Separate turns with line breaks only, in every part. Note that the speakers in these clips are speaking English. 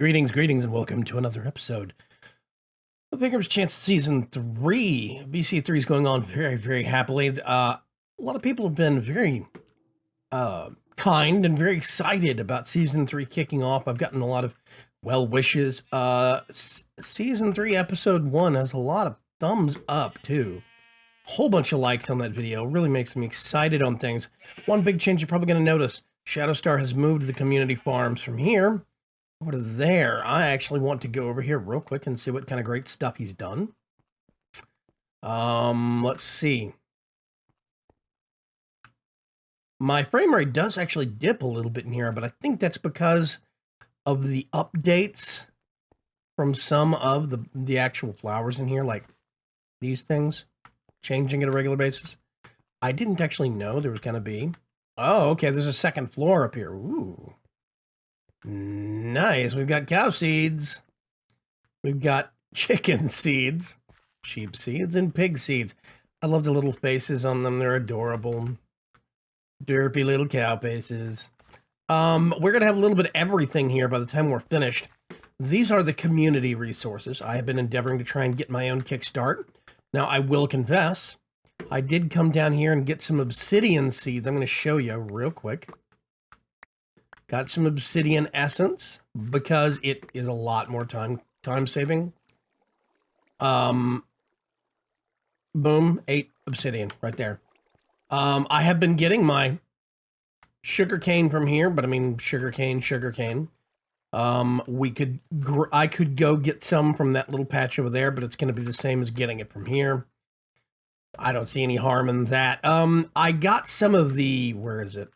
Greetings, and welcome to another episode of Vaygrim's Chance Season 3. BC3 is going on very happily. A lot of people have been very kind and very excited about Season 3 kicking off. I've gotten a lot of well wishes. Season 3, Episode 1 has a lot of thumbs up, too. Whole bunch of likes on that video. Really makes me excited on things. One big change you're probably going to notice. Shadowstar has moved the community farms from here over to there. I actually want to go over here real quick and see what kind of great stuff he's done. Let's see. My frame rate does actually dip a little bit in here, but I think that's because of the updates from some of the actual flowers in here, like these things, changing at a regular basis. I didn't actually know there was going to be. Oh, okay, there's a second floor up here. Ooh. Nice. We've got cow seeds. We've got chicken seeds, sheep seeds, and pig seeds. I love the little faces on them. They're adorable. Derpy little cow faces. We're going to have a little bit of everything here by the time we're finished. These are the community resources. I have been endeavoring to try and get my own kickstart. Now, I will confess, I did come down here and get some obsidian seeds. I'm going to show you real quick. Got some obsidian essence because it is a lot more time saving. Boom, 8 obsidian right there. I have been getting my sugarcane from here, but I mean sugarcane. I could go get some from that little patch over there, but it's going to be the same as getting it from here. I don't see any harm in that. I got some of the, where is it?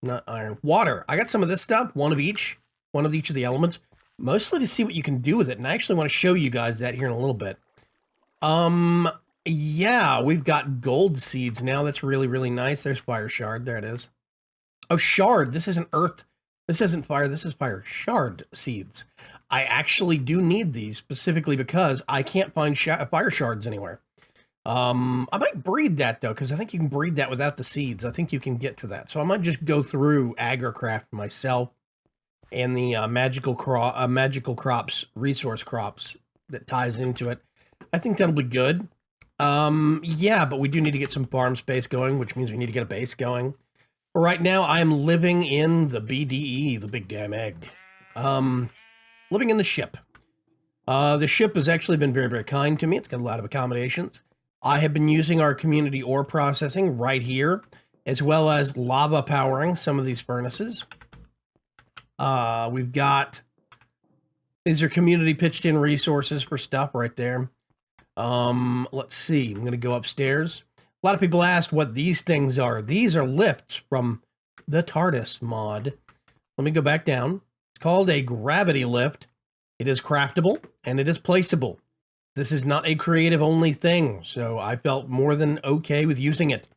Not iron, water. I got some of this stuff, one of each of the elements, mostly to see what you can do with it. And I actually want to show you guys that here in a little bit. Yeah, we've got gold seeds now. That's really nice. There's fire shard. There it is. Oh, shard. This isn't earth. This isn't fire. This is fire shard seeds. I actually do need these specifically because I can't find fire shards anywhere. I might breed that though, because I think you can breed that without the seeds. I think you can get to that. So I might just go through AgriCraft myself and the magical crops, resource crops that ties into it. I think that'll be good. Yeah, but we do need to get some farm space going, which means we need to get a base going. But right now, I am living in the BDE, the Big Damn Egg. Living in the ship. The ship has actually been very kind to me. It's got a lot of accommodations. I have been using our community ore processing right here, as well as lava powering some of these furnaces. We've got, these are community pitched in resources for stuff right there. Let's see, I'm going to go upstairs. A lot of people asked what these things are. These are lifts from the TARDIS mod. Let me go back down. It's called a gravity lift. It is craftable and it is placeable. This is not a creative only thing, so I felt more than okay with using it.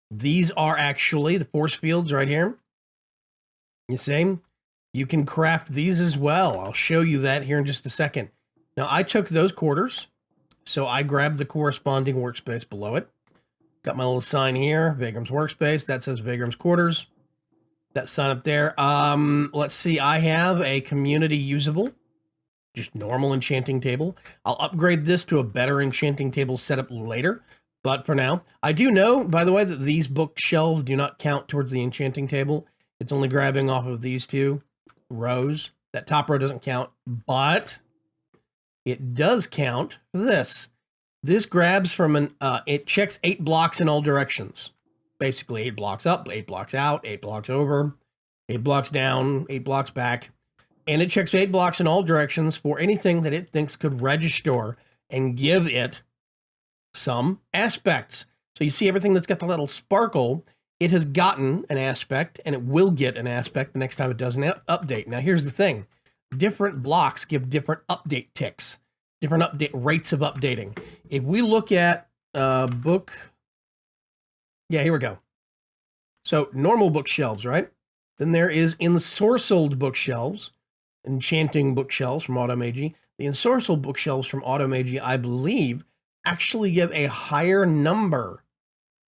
These are actually the force fields right here. You see? You can craft these as well. I'll show you that here in just a second. Now, I took those quarters, so I grabbed the corresponding workspace below it. Got my little sign here, Vaygrim's workspace. That says Vaygrim's quarters. That sign up there. Let's see. I have a community usable, just normal enchanting table. I'll upgrade this to a better enchanting table setup later. But for now, I do know, by the way, that these bookshelves do not count towards the enchanting table. It's only grabbing off of these 2 rows. That top row doesn't count, but it does count for this. This grabs from an, it checks 8 blocks in all directions. Basically 8 blocks up, 8 blocks out, 8 blocks over, 8 blocks down, 8 blocks back. And it checks 8 blocks in all directions for anything that it thinks could register and give it some aspects. So you see everything that's got the little sparkle, it has gotten an aspect, and it will get an aspect the next time it does an update. Now here's the thing. Different blocks give different update ticks, different update rates of updating. If we look at book, yeah, here we go. So normal bookshelves, right? Then there is ensorcelled bookshelves, enchanting bookshelves from Automagi. The ensorcelled bookshelves from Automagi, I believe, actually give a higher number.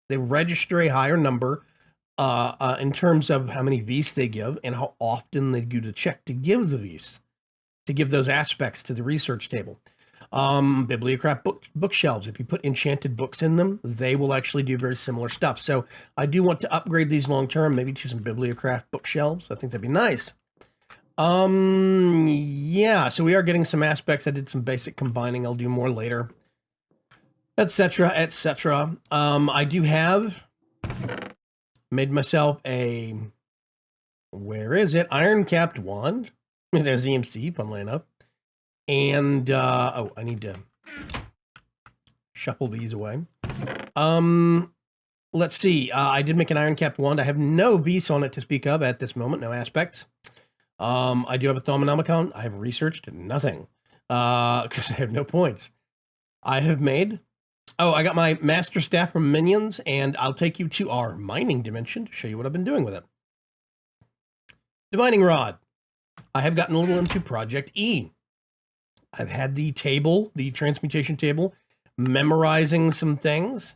They register a higher number in terms of how many Vs they give and how often they do the check to give the Vs. to give those aspects to the research table. Bibliocraft bookshelves, if you put enchanted books in them, they will actually do very similar stuff. So I do want to upgrade these long term, maybe to some bibliocraft bookshelves. I think that'd be nice. Yeah, so we are getting some aspects. I did some basic combining. I'll do more later, etc., etc. I do have made myself a, where is it? Iron capped wand. It has EMC, funnily enough. And, oh, I need to shuffle these away. Let's see. I did make an iron capped wand. I have no beasts on it to speak of at this moment, no aspects. I do have a Thaumonomicon. I have researched nothing, because I have no points. I have made, oh, I got my Master Staff from Minions, and I'll take you to our mining dimension to show you what I've been doing with it. The mining rod. I have gotten a little into Project E. I've had the table, the transmutation table, memorizing some things.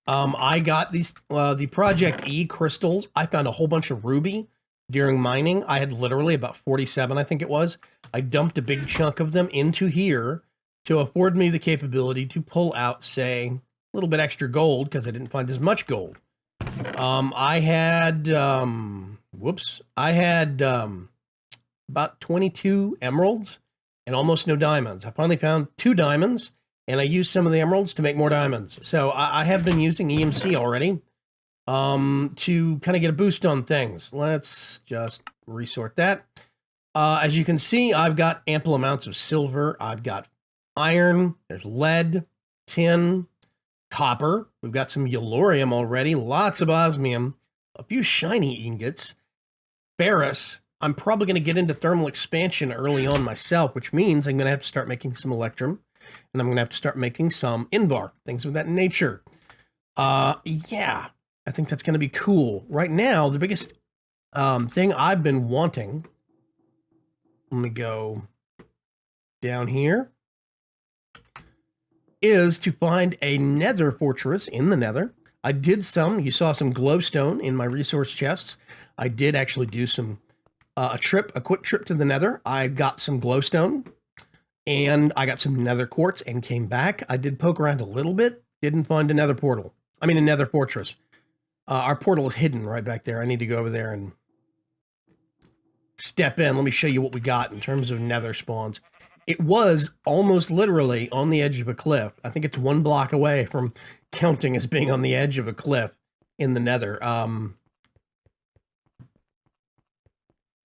I got these, the Project E crystals. I found a whole bunch of ruby during mining. I had literally about 47, I think it was. I dumped a big chunk of them into here to afford me the capability to pull out, say, a little bit extra gold because I didn't find as much gold. I had, I had about 22 emeralds and almost no diamonds. I finally found 2 diamonds, and I used some of the emeralds to make more diamonds. So I have been using EMC already to kind of get a boost on things. Let's just resort that. As you can see, I've got ample amounts of silver. I've got iron. There's lead, tin, copper. We've got some yellorium already. Lots of osmium. A few shiny ingots. Ferrous. I'm probably going to get into thermal expansion early on myself, which means I'm going to have to start making some electrum, and I'm going to have to start making some invar, things of that nature. Yeah, I think that's going to be cool. Right now, the biggest thing I've been wanting, let me go down here, is to find a nether fortress in the nether. I did some, you saw some glowstone in my resource chests. I did actually do some a quick trip to the nether. I got some glowstone and I got some nether quartz and came back. I did poke around a little bit, didn't find a nether portal. I mean, a nether fortress. Our portal is hidden right back there. I need to go over there and step in. Let me show you what we got in terms of nether spawns. It was almost literally on the edge of a cliff. I think it's 1 block away from counting as being on the edge of a cliff in the nether.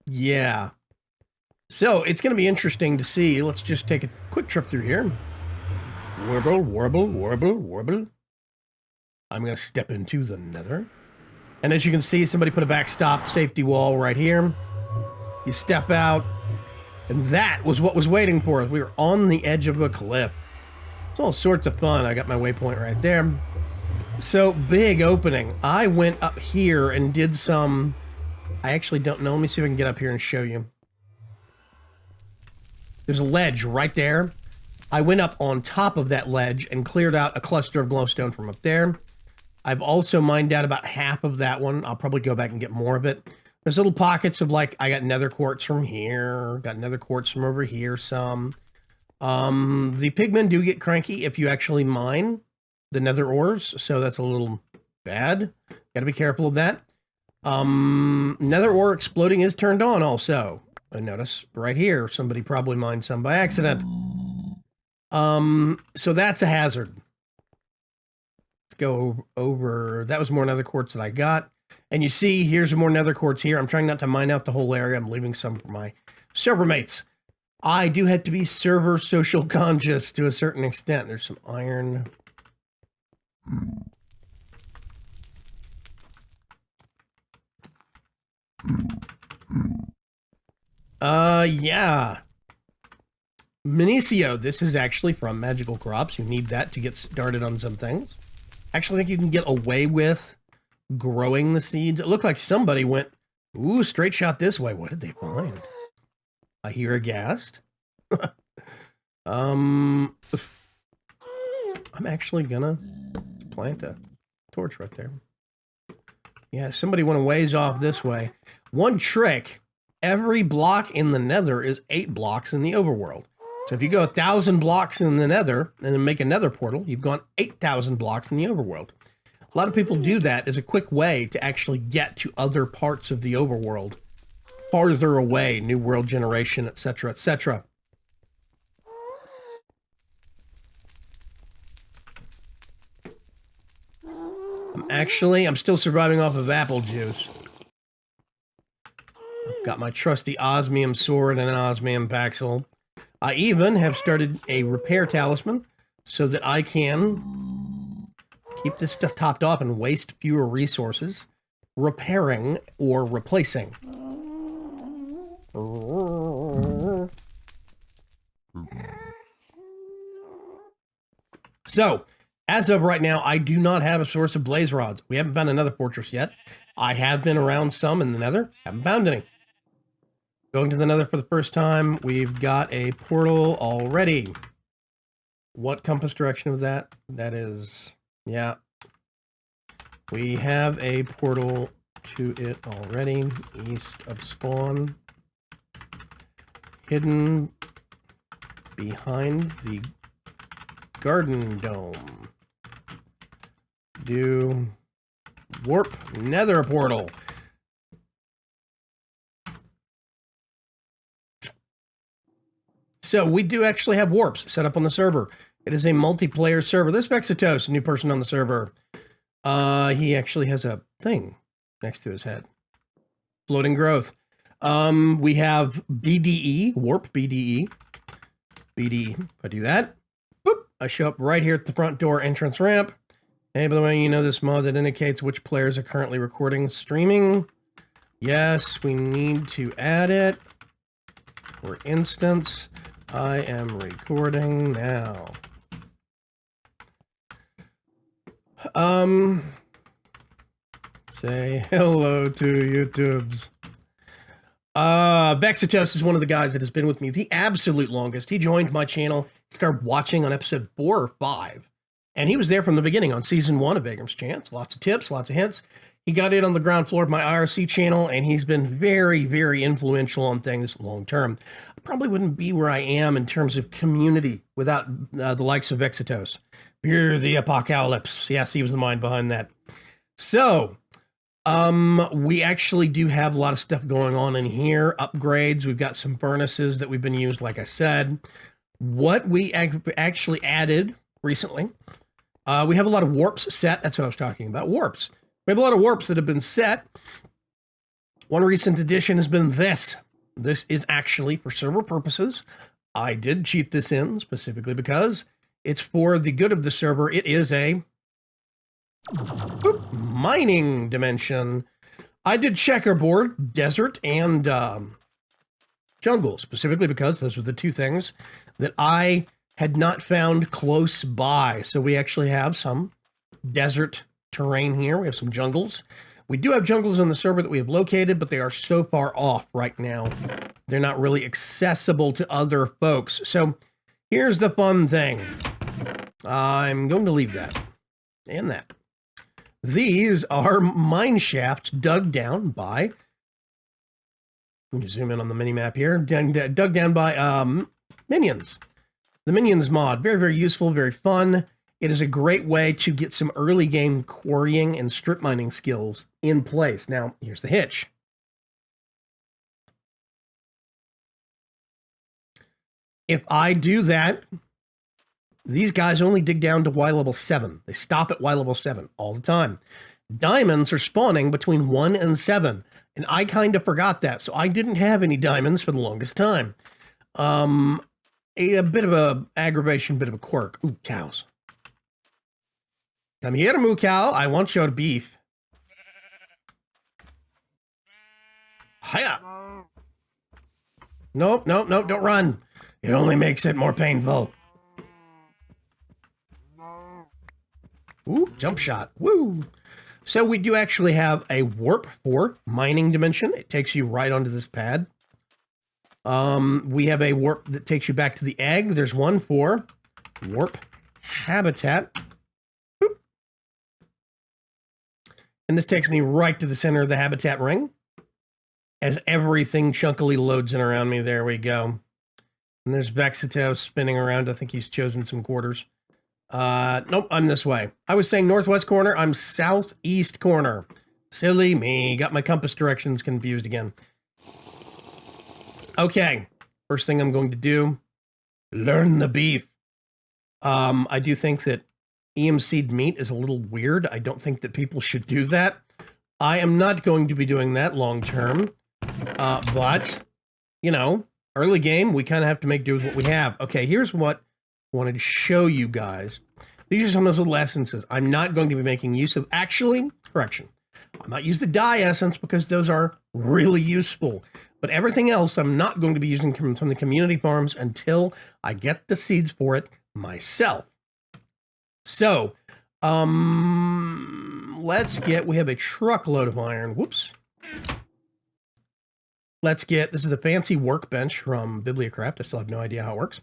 Yeah. So it's going to be interesting to see. Let's just take a quick trip through here. Warble, warble, warble, warble. I'm going to step into the nether. And as you can see, somebody put a backstop safety wall right here. You step out. And that was what was waiting for us. We were on the edge of a cliff. It's all sorts of fun. I got my waypoint right there. So, big opening. I went up here and did some... I actually don't know. Let me see if I can get up here and show you. There's a ledge right there. I went up on top of that ledge and cleared out a cluster of glowstone from up there. I've also mined out about half of that one. I'll probably go back and get more of it. There's little pockets of, like, I got nether quartz from here, got nether quartz from over here, some. The pigmen do get cranky if you actually mine the nether ores, so that's a little bad. Gotta be careful of that. Nether ore exploding is turned on also. I notice right here, somebody probably mined some by accident. So that's a hazard. Let's go over, that was more nether quartz that I got. And you see, here's more nether quartz here. I'm trying not to mine out the whole area. I'm leaving some for my server mates. I do have to be server social conscious to a certain extent. There's some iron. Yeah. Minicio, this is actually from Magical Crops. You need that to get started on some things. Actually, I think you can get away with growing the seeds. It looked like somebody went, ooh, straight shot this way. What did they find? I hear a ghast. I'm actually gonna plant a torch right there. Yeah, somebody went a ways off this way. One trick, every block in the Nether is 8 blocks in the overworld. So if you go 1,000 blocks in the Nether and then make a Nether portal, you've gone 8,000 blocks in the overworld. A lot of people do that as a quick way to actually get to other parts of the overworld, farther away, new world generation, etc., etc. I'm still surviving off of apple juice. I've got my trusty osmium sword and an osmium paxel. I even have started a repair talisman so that I can keep this stuff topped off and waste fewer resources repairing or replacing. So, as of right now, I do not have a source of blaze rods. We haven't found another fortress yet. I have been around some in the Nether. Haven't found any. Going to the Nether for the first time. We've got a portal already. What compass direction was that? That is... yeah. We have a portal to it already. East of spawn. Hidden behind the garden dome. Do warp Nether portal. So we do actually have warps set up on the server. It is a multiplayer server. There's Vexitos, a new person on the server. He actually has a thing next to his head. Floating growth. We have BDE, warp BDE. BDE, if I do that, boop, I show up right here at the front door entrance ramp. Hey, by the way, you know this mod that indicates which players are currently recording, streaming? Yes, we need to add it. For instance, I am recording now. Say hello to YouTubes. Vexitos is one of the guys that has been with me the absolute longest. He joined my channel, started watching on episode 4 or 5. And he was there from the beginning on season 1 of Vaygrim's Chance. Lots of tips, lots of hints. He got in on the ground floor of my IRC channel, and he's been very, very influential on things long term. I probably wouldn't be where I am in terms of community without the likes of Vexitos. Fear the apocalypse. Yes, he was the mind behind that. So, we actually do have a lot of stuff going on in here. Upgrades. We've got some furnaces that we've been used, like I said. What we actually added recently, we have a lot of warps set. That's what I was talking about. Warps. We have a lot of warps that have been set. One recent addition has been this. This is actually for server purposes. I did cheat this in specifically because it's for the good of the server. It is a mining dimension. I did checkerboard, desert, and jungle, specifically because those were the two things that I had not found close by. So we actually have some desert terrain here. We have some jungles. We do have jungles on the server that we have located, but they are so far off right now. They're not really accessible to other folks. So here's the fun thing. I'm going to leave that and that. These are mine shafts dug down by, let me zoom in on the mini map here, dug down by minions. The Minions mod, very, very useful, very fun. It is a great way to get some early game quarrying and strip mining skills in place. Now, here's the hitch. If I do that, these guys only dig down to Y level 7. They stop at Y level 7 all the time. Diamonds are spawning between 1 and 7, and I kind of forgot that, so I didn't have any diamonds for the longest time. A bit of a aggravation, bit of a quirk. Ooh, cows. Come here, moo cow. I want your beef. Hiya. Nope, nope, nope, don't run. It only makes it more painful. Ooh, jump shot. Woo. So we do actually have a warp for mining dimension. It takes you right onto this pad. We have a warp that takes you back to the egg. There's one for warp habitat. Boop. And this takes me right to the center of the habitat ring. as everything chunkily loads in around me. There we go. And there's Vexito spinning around. I think he's chosen some quarters. Nope, I'm this way. I was saying northwest corner. I'm southeast corner. Silly me. Got my compass directions confused again. Okay. First thing I'm going to do, learn the beef. I do think that EMC'd meat is a little weird. I don't think that people should do that. I am not going to be doing that long term. But, you know, early game, we kind of have to make do with what we have. Okay, here's what I wanted to show you guys. These are some of those little essences. I'm not going to be making use of, actually, correction. I might use the dye essence because those are really useful. But everything else I'm not going to be using from the community farms until I get the seeds for it myself. So, let's get, we have a truckload of iron. Whoops. Let's get, this is the fancy workbench from Bibliocraft. I still have no idea how it works.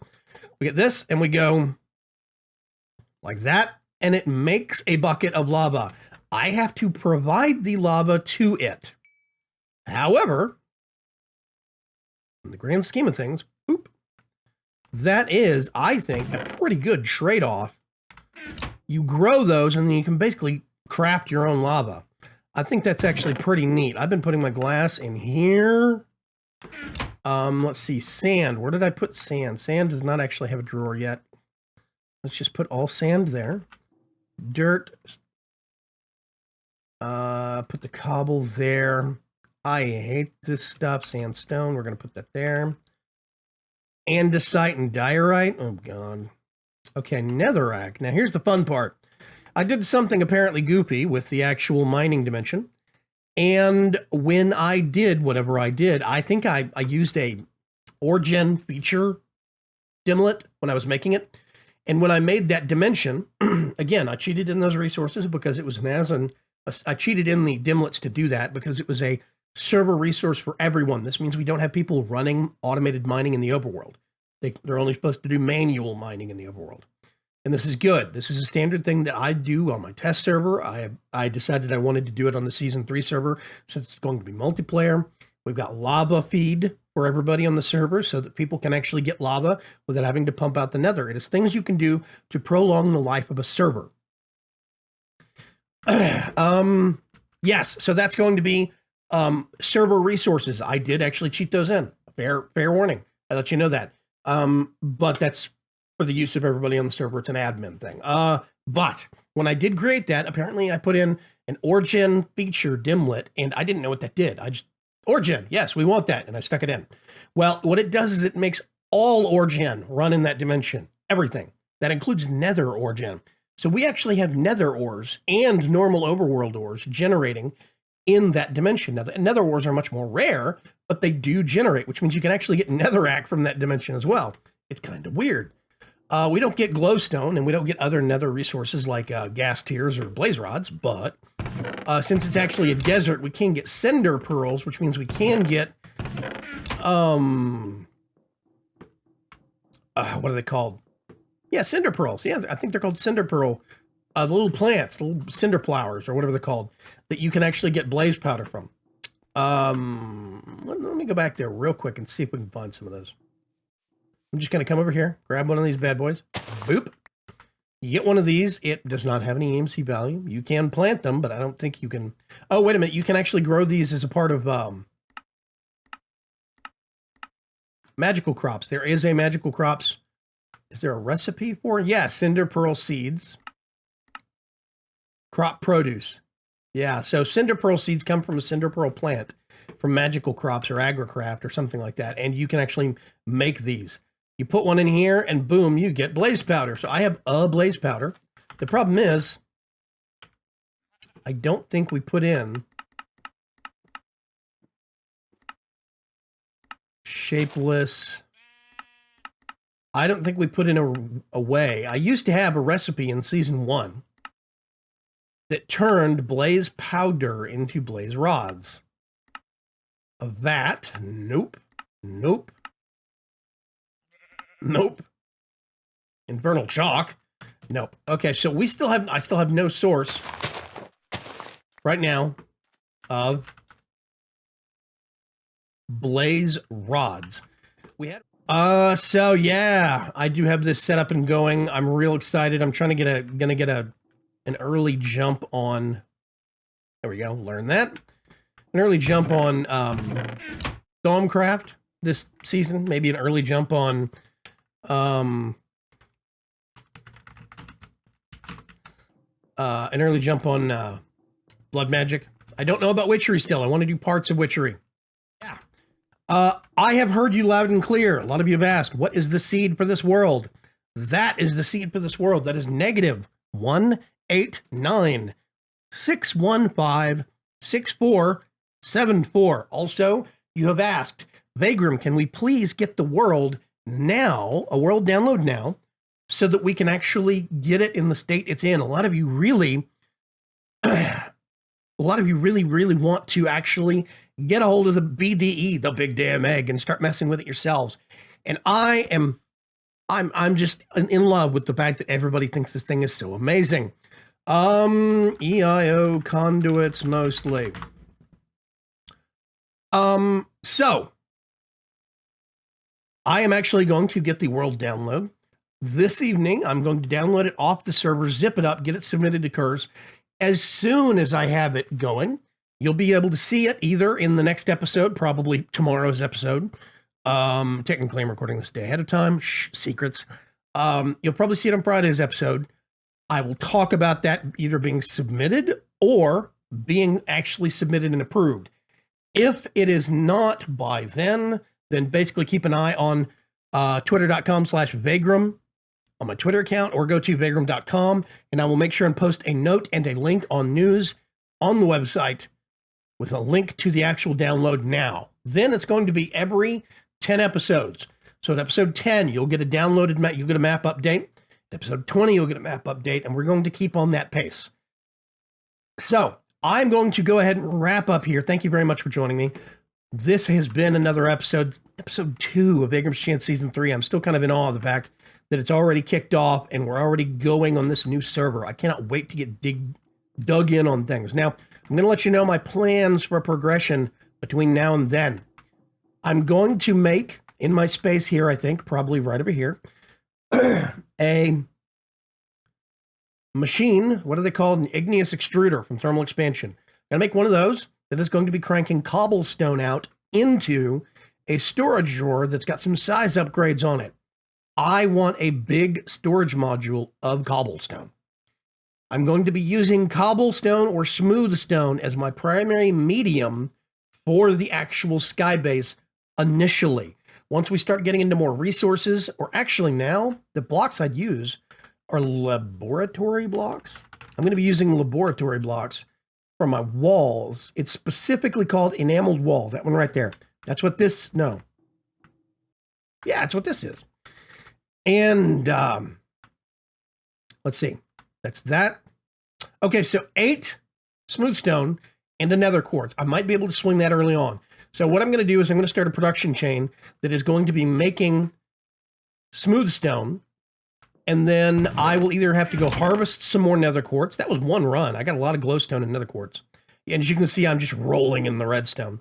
We get this and we go like that, and it makes a bucket of lava. I have to provide the lava to it. However, in the grand scheme of things, boop, that is, I think, a pretty good trade-off. You grow those and then you can basically craft your own lava. I think that's actually pretty neat. I've been putting my glass in here. Let's see, sand. Where did I put sand? Sand does not actually have a drawer yet. Let's just put all sand there. Dirt. Put the cobble there. I hate this stuff. Sandstone. We're going to put that there. Andesite and diorite. Oh, God. Okay, netherrack. Now, here's the fun part. I did something apparently goofy with the actual mining dimension. And when I did whatever I did, I think I used a Origin feature dimlet when I was making it. And when I made that dimension, again, I cheated in those resources because it was an ASIN. I cheated in the dimlets to do that because it was a server resource for everyone. This means we don't have people running automated mining in the overworld. They're only supposed to do manual mining in the overworld. And this is good. This is a standard thing that I do on my test server. I decided I wanted to do it on the Season 3 server since it's going to be multiplayer. We've got lava feed for everybody on the server so that people can actually get lava without having to pump out the nether. It is things you can do to prolong the life of a server. Yes, so that's going to be server resources. I did actually cheat those in. Fair warning. I let you know that. But that's for the use of everybody on the server. It's an admin thing. But when I did create that, apparently I put in an Origin feature dimlet, and I didn't know what that did. I just, Origin, yes, we want that, and I stuck it in. Well, what it does is it makes all Origin run in that dimension. Everything. That includes Nether Origin. So we actually have Nether ores and normal overworld ores generating in that dimension. Now, the Nether ores are much more rare, but they do generate, which means you can actually get netherrack from that dimension as well. It's kind of weird. We don't get glowstone, and we don't get other nether resources like gas tiers or blaze rods, but since it's actually a desert, we can get cinder pearls, which means we can get, what are they called? Yeah, cinder pearls. Yeah, I think they're called cinder pearl. The little plants, the little cinder flowers, or whatever they're called, that you can actually get blaze powder from. Let me go back there real quick and see if we can find some of those. I'm just going to come over here, grab one of these bad boys. Boop. You get one of these. It does not have any EMC value. You can plant them, but I don't think you can. Oh, wait a minute. You can actually grow these as a part of magical crops. There is a magical crops. Is there a recipe for it? Yeah, cinder pearl seeds. Crop produce. Yeah, so cinder pearl seeds come from a cinder pearl plant from magical crops or agricraft or something like that. And you can actually make these. You put one in here and boom, you get blaze powder. So I have a blaze powder. The problem is, I don't think we put in shapeless. I don't think we put in a way. I used to have a recipe in Season 1 that turned blaze powder into blaze rods. Of that, nope, nope, nope. Infernal chalk, nope. Okay, so I still have no source right now of blaze rods. We had so yeah, I do have this set up and going. I'm real excited. I'm trying to get an early jump on. There we go. Learn that. An early jump on Stormcraft this season. Maybe an early jump on Blood Magic. I don't know about Witchery still. I want to do parts of Witchery. Yeah. I have heard you loud and clear. A lot of you have asked, what is the seed for this world? That is the seed for this world. That is -189-615-6474. Also, you have asked, Vaygrim, can we please get the world now, a world download now, so that we can actually get it in the state it's in? A lot of you really want to actually get a hold of the BDE, the big damn egg, and start messing with it yourselves. And I'm just in love with the fact that everybody thinks this thing is so amazing. EIO conduits mostly. So I am actually going to get the world download this evening. I'm going to download it off the server, zip it up, get it submitted to Curse. As soon as I have it going, you'll be able to see it either in the next episode, probably tomorrow's episode. Technically, I'm recording this day ahead of time. Shh, secrets. You'll probably see it on Friday's episode. I will talk about that either being submitted or being actually submitted and approved. If it is not by then basically keep an eye on twitter.com/Vaygrim on my Twitter account, or go to vaygrim.com, and I will make sure and post a note and a link on news on the website with a link to the actual download now. Then it's going to be every 10 episodes. So at episode 10, you'll get a downloaded map, you'll get a map update. At episode 20, you'll get a map update, and we're going to keep on that pace. So I'm going to go ahead and wrap up here. Thank you very much for joining me. This has been another episode 2 of Vaygrim's Chance Season 3. I'm still kind of in awe of the fact that it's already kicked off and we're already going on this new server. I cannot wait to get dug in on things. Now, I'm going to let you know my plans for progression between now and then. I'm going to make, in my space here, I think, probably right over here, a machine. What are they called? An igneous extruder from thermal expansion. I'm going to make one of those that is going to be cranking cobblestone out into a storage drawer that's got some size upgrades on it. I want a big storage module of cobblestone. I'm going to be using cobblestone or smooth stone as my primary medium for the actual sky base initially. Once we start getting into more resources, or actually now, the blocks I'd use are laboratory blocks. I'm going to be using laboratory blocks for my walls. It's specifically called enameled wall, that one right there. That's what this, no. Yeah, that's what this is. And let's see, that's that. Okay, so 8 smooth stone and a nether quartz. I might be able to swing that early on. So what I'm going to do is I'm going to start a production chain that is going to be making smooth stone, and then I will either have to go harvest some more nether quartz. That was one run. I got a lot of glowstone and nether quartz. And as you can see, I'm just rolling in the redstone.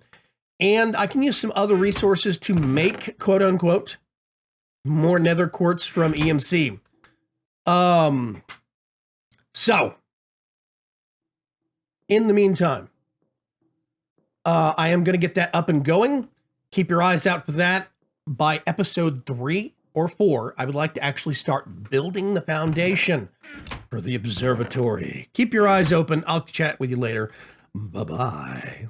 And I can use some other resources to make, quote unquote, more nether quartz from EMC. So in the meantime, I am going to get that up and going. Keep your eyes out for that. By episode 3 or 4, I would like to actually start building the foundation for the observatory. Keep your eyes open. I'll chat with you later. Bye-bye.